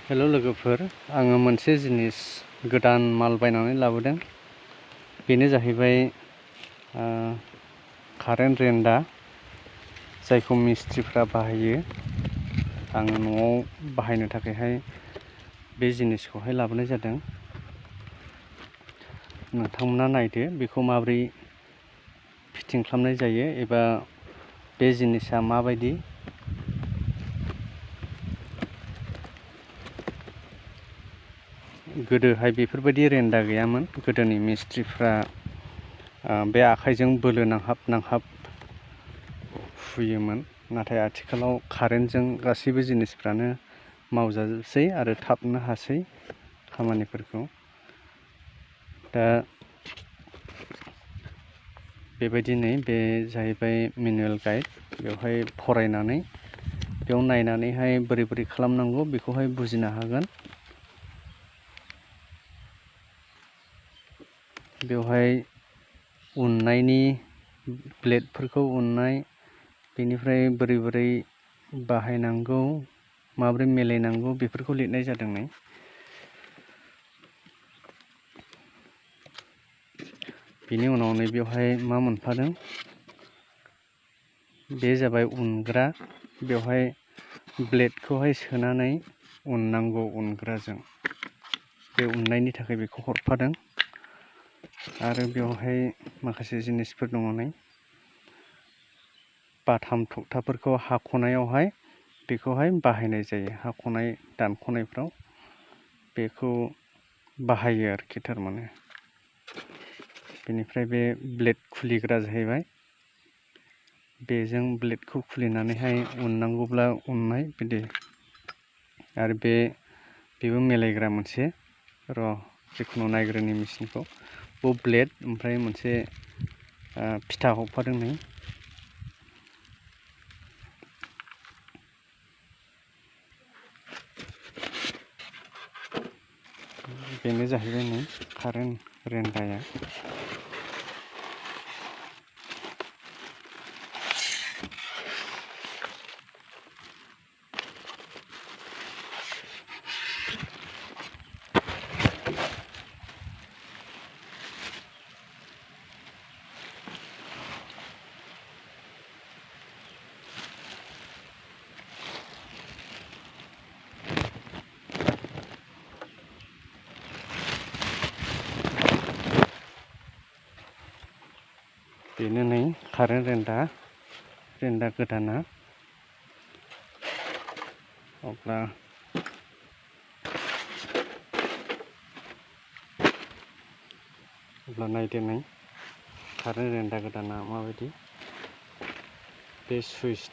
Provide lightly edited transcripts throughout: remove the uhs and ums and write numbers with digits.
हेल' लोगोफोर, आङो मोनसे जिनिस गोदान माल बायनानै लाबोदों। बेनो जाहैबाय कारेन्ट रेन्डा, जायखौ मिस्ट्रिफ्रा बाहायो। आङो न'आव बाहायनो थाखायहाय बे जिनिसखौहाय लाबोनाय जादों। नोंथांमोना नायदो बेखौ माबोरै फिटिं खालामनाय जायो एबा बे जिनिसा माबायदि। गोदोहाय बेफोरबायदि रेन्डा गैयामोन। गोदोनि मिस्ट्रिफ्रा बे आखाइजों बोलो नांहाब हुयोमोन। नाथाय आथिखालाव कारेन्टजों गासैबो जिनिसफ्रानो मावजाजोबसै आरो थाबनो हासै खामानिफोरखौ। दा बेबायदिनो बे जाहैबाय मेनुवेल गाइड। बेवहाय फरायनानै बेयाव नायनानैहाय बोरै बोरै खालामनांगौ बेखौहाय बुजिनो हागोन। बेवहाय उननायनि ब्लेडफोरखौ उननाय, बेनिफ्राय बोरै बोरै बाहायनांगौ, माबोरै मेलायनांगौ बेफोरखौ लिरनाय जादों। बेनि उनाव बेवहाय मा मोनफादों, बे जाबाय उनग्रा। बेवहाय ब्लेडखौहाय सोनानै उननांगौ उनग्राजों। बे उननायनि थाखाय बेखौ हरफादों। आरो बेवहाय माखासे जिनिसफोर दङ। बाथाम थखथाफोरखौ हाख'नायावहाय बेखौहाय बाहायनाय जायो। हाख'नाय दानख'नायफ्राव बेखौ बाहायो आरोखि थारमाने। बेनिफ्राय बे ब्लेड खुलिग्रा जाहैबाय। बेजों ब्लेडखौ खुलिनानैहाय उननांगौब्ला उननाय बिदि। आरो बेबो मेलायग्रा मोनसे। जिखुनु नायग्रोनि मेचिनखौ ब्लेड, ओमफ्राय मोनसे फिथा हरफादों। बेनो जाहैबाय कारेन्ट रेन्डाया। बेनो कारेन्ट रेन्डा गोदाना। अब्ला नायदो कारेन्ट रेन्डा गोदाना माबायदि। बे सुइच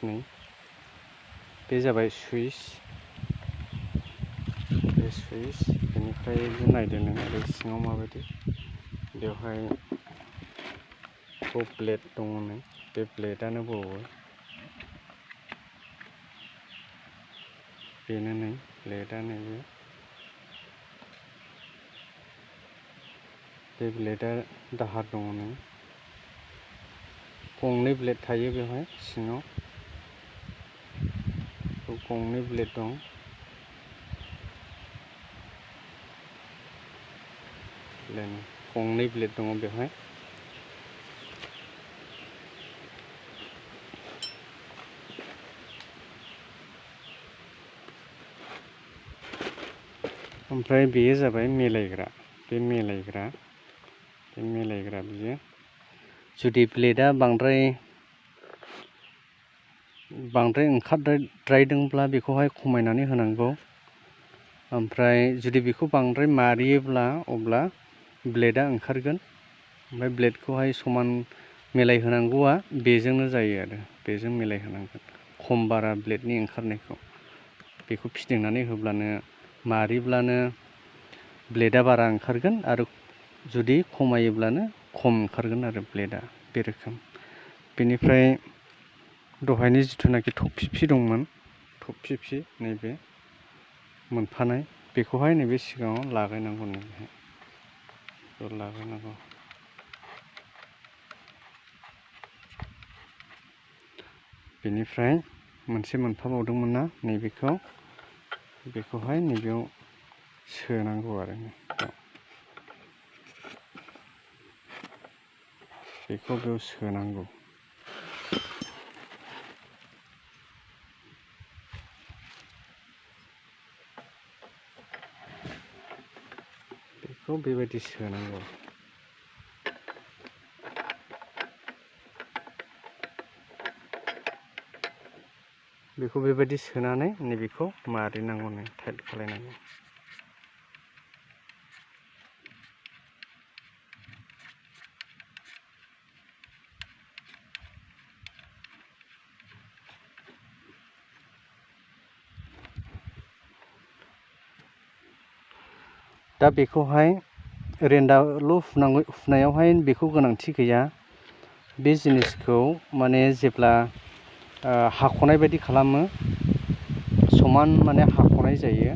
बे जाबाय सुइच। बे सुइच बेनिफ्राय नायदो बे सिङाव माबायदि। बेवहाय ब्लेड दङ। बे ब्लेडआनो बबावो। बेनो ब्लेडआ नैबे। बे ब्लेडआ दाहार दङ। गंनै ब्लेड थायो बेवहाय सिङाव। गंनै ब्लेड दं। गंनै ब्लेड दङ बेवहाय। ओमफ्राय बेयो जाबाय मेलायग्रा। बे मेलायग्रा बियो। जुदि ब्लेडआ बांद्राय ओंखारद्रायदोंब्ला बेखौहाय खमायनानै होनांगौ। ओमफ्राय जुदि बेखौ बांद्राय मारियोब्ला अब्ला ब्लेडआ ओंखारगोन। ओमफ्राय ब्लेडखौहाय समान मिलायहोनांगौआ बेजोंनो जायो आरो। बेजों मिलायहोनांगोन खम बारा ब्लेडनि ओंखारनायखौ। बेखौ फिदिंनानै होब्लानो, मारिब्लानो ब्लेडआ बारा ओंखारगोन। आरो जुदि खमायोब्लानो खम ओंखारगोन आरो ब्लेडआ। बे रोखोम। बेनिफ्राय दहायनि जिथुनाखि थफि दंमोन, थफि नैबे मोनफानाय, बेखौहाय नैबे सिगाङाव लागायनांगौ। लागायनांगौ। बेनिफ्राय मोनसे मोनफाबावदोंमोन ना, नैबेखौ बेखौहाय नैबेयाव सोनांगौ आरो बेखौ बेयाव सोनांगौ। बेखौ बेबायदि सोनांगौ। बेखौ बेबायदि सोनानै नैबेखौ मारिनांगौ, टाइट खालायनांगौ। दा बेखौहाय रेन्दाल' हुनायावहाय बेखौ गोनांथि गैया। बे जिनिसखौ माने जेब्ला हाख'नाय बायदि खालामो, समान माने हाख'नाय जायो,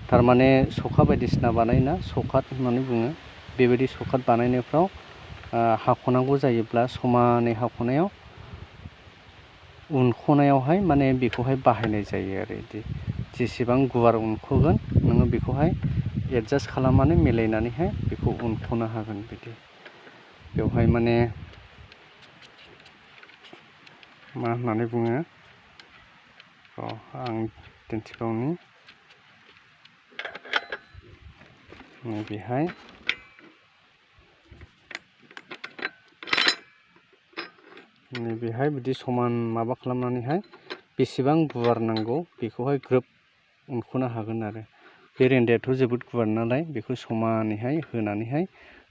थारमाने सखा बायदिसिना बानायोना, सकाट होननानै बुङो। बेबायदि सकाट बानायनायफ्राव हाख'नांगौ जायोब्ला समानै हाख'नायाव उनख'नायावहाय माने बेखौहाय बाहायनाय जायो आरो। जेसेबां गुवार उनख'गोन नोङो बेखौहाय एडजास्ट खालामनानै मिलायनानैहाय बेखौ उनख'नो हागोन। बिदि बेवहाय माने मा होननानै बुङो, आं दिन्थिबावनि। नैबेहाय बिदि समान माबा खालामनानैहाय बेसेबां गुवार नांगौ बेखौहाय ग्रोब उनख'नो हागोन आरो। बे रेन्दायाथ' जोबोद गुवार नालाय, बेखौ समानैहाय होनानैहाय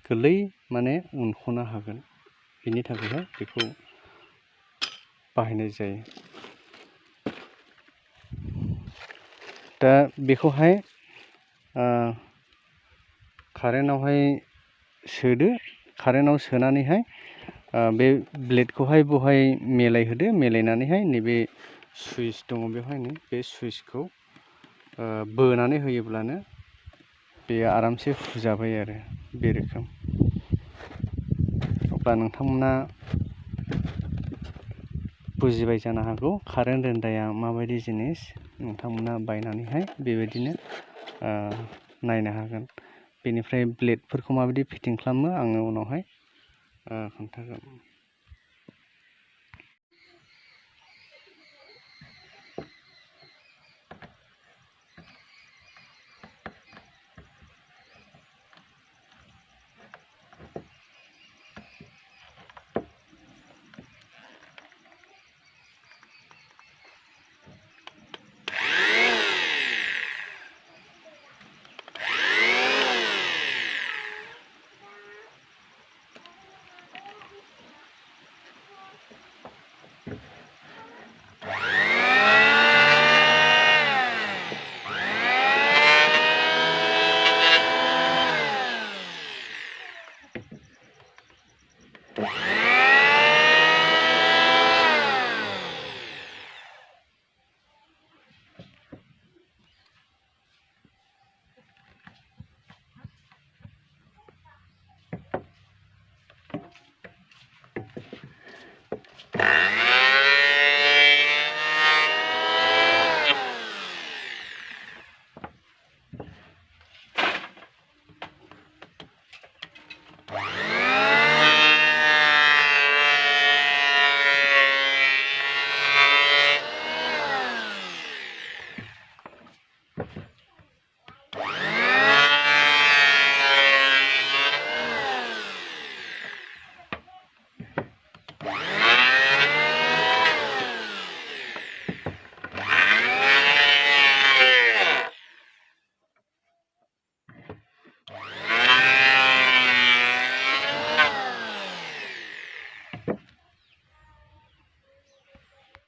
गोरलै माने उनख'नो हागोन। बेनि थाखायहाय बेखौ बाहायनाय जायो। दा बेखौहाय कारेन्टआवहाय सोदो। कारेन्टआव सोनानैहाय बे ब्लेडखौहाय बहाय मिलायहोदो। मिलायनानैहाय नैबे सुइच दङ बेवहायनो, बे सुइचखौ बोनानै होयोब्लानो बेयो आरामसे हुजाबाय आरो। बे रोखोम। अब्ला नोंथांमोना बुजिबाय जानो हागौ कारेन्ट रेन्दाया माबायदि जिनिस। नोंथांमोना बायनानैहाय बेबायदिनो नायनो हागोन। बेनिफ्राय ब्लेडफोरखौ माबायदि फिटिं खालामो आङो उनावहाय खोन्थागोन।